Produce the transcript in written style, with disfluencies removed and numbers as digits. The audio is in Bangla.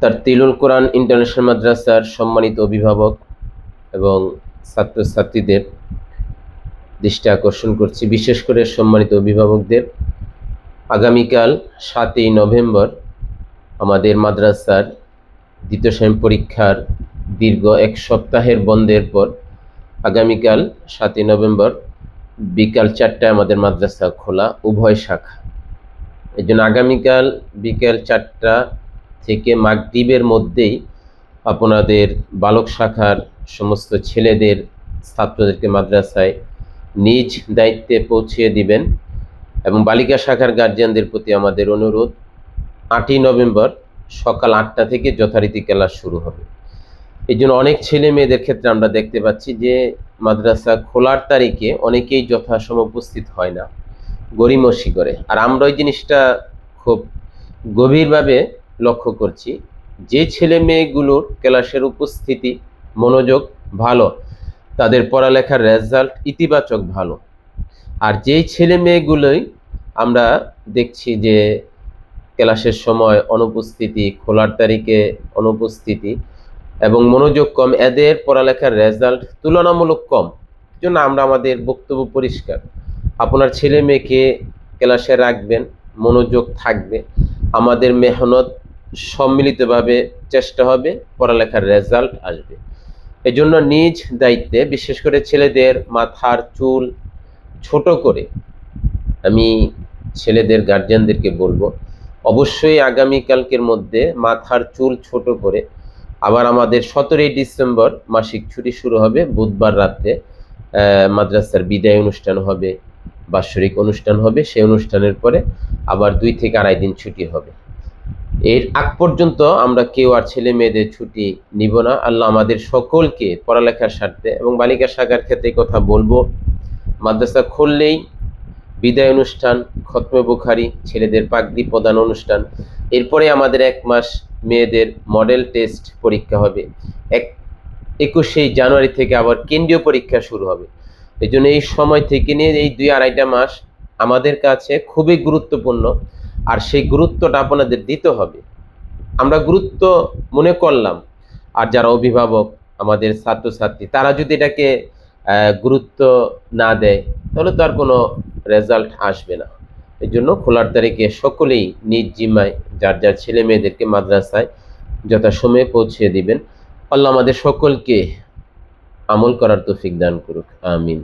তারতিলুল কোরআন ইন্টারন্যাশনাল মাদ্রাসার সম্মানিত অভিভাবক এবং ছাত্রছাত্রীদের দৃষ্টি আকর্ষণ করছি, বিশেষ করে সম্মানিত অভিভাবকদের। আগামীকাল 7ই নভেম্বর আমাদের মাদ্রাসার দ্বিতীয় শ্রেণী পরীক্ষার দীর্ঘ এক সপ্তাহের বন্ধের পর আগামীকাল 7ই নভেম্বর বিকাল 4টায় আমাদের মাদ্রাসা খোলা, উভয় শাখা। এই জন্য আগামীকাল বিকেল 4টা থেকে মাগরিবের মধ্যেই আপনাদের বালক শাখার সমস্ত ছেলেদের ছাত্রদেরকে মাদ্রাসায় নিজ দায়িত্বে পৌঁছিয়ে দিবেন। এবং বালিকা শাখার গার্জিয়ানদের প্রতি আমাদের অনুরোধ, 8ই নভেম্বর সকাল 8টা থেকে যথারীতি ক্লাস শুরু হবে। এই জন্য অনেক ছেলে মেয়েদের ক্ষেত্রে আমরা দেখতে পাচ্ছি যে মাদ্রাসা খোলার তারিখে অনেকেই যথাসময় উপস্থিত হয় না, গড়িমসি করে। আর আমরা ওই জিনিসটা খুব গভীরভাবে লক্ষ্য করছি, যে ছেলে মেয়েগুলোর ক্লাসের উপস্থিতি মনোযোগ ভালো, তাদের পড়ালেখার রেজাল্ট ইতিবাচক ভালো। আর যেই ছেলে মেয়েগুলোই আমরা দেখছি যে ক্লাসের সময় অনুপস্থিতি, খোলার তারিখে অনুপস্থিতি এবং মনোযোগ কম, এদের পড়ালেখার রেজাল্ট তুলনামূলক কম। জন্য আমরা আমাদের বক্তব্য পরিষ্কার, আপনার ছেলে মেয়েকে ক্লাসে রাখবেন, মনোযোগ থাকবে, আমাদের মেহনত সম্মিলিতভাবে চেষ্টা হবে, পড়ালেখার রেজাল্ট আসবে। এই জন্য নিজ দায়িত্বে, বিশেষ করে ছেলেদের মাথার চুল ছোট করে, আমি ছেলেদের গার্জিয়ানদেরকে বলবো অবশ্যই আগামীকালকের মধ্যে মাথার চুল ছোট করে। আবার আমাদের 17ই ডিসেম্বর মাসিক ছুটি শুরু হবে, বুধবার রাতে মাদ্রাসার বিদায় অনুষ্ঠান হবে, বাৎসরিক অনুষ্ঠান হবে। সেই অনুষ্ঠানের পরে আবার 2 থেকে আড়াই দিন ছুটি হবে। এর আগ পর্যন্ত আমরা কেউ আর ছেলে মেয়েদের ছুটি নিব না। আল্লাহ আমাদের সকলকে পড়ালেখার স্বার্থে, এবং বালিকা শাখার ক্ষেত্রে কথা বলবো, মাদ্রাসা খুললেই বিদায় অনুষ্ঠান, খতমে বুখারি, ছেলেদের পাগড়ি প্রদান অনুষ্ঠান। এরপরে আমাদের 1 মাস মেয়েদের মডেল টেস্ট পরীক্ষা হবে। 21শে জানুয়ারি থেকে আবার কেন্দ্রীয় পরীক্ষা শুরু হবে। এই জন্য এই সময় থেকে নিয়ে এই 2-2.5টা মাস আমাদের কাছে খুবই গুরুত্বপূর্ণ। আর সেই গুরুত্বটা আপনাদের দিতে হবে। আমরা গুরুত্ব মনে করলাম, আর যারা অভিভাবক, আমাদের ছাত্রছাত্রী, তারা যদি এটাকে গুরুত্ব না দেয়, তাহলে তো আর কোনো রেজাল্ট আসবে না। এই জন্য খোলার তারিখে সকলেই নিজ জিম্মায় যার যার ছেলে মেয়েদেরকে মাদ্রাসায় যথাসময়ে পৌঁছে দিবেন। আল্লাহ আমাদের সকলকে আমল করার তৌফিক দান করুক, আমিন।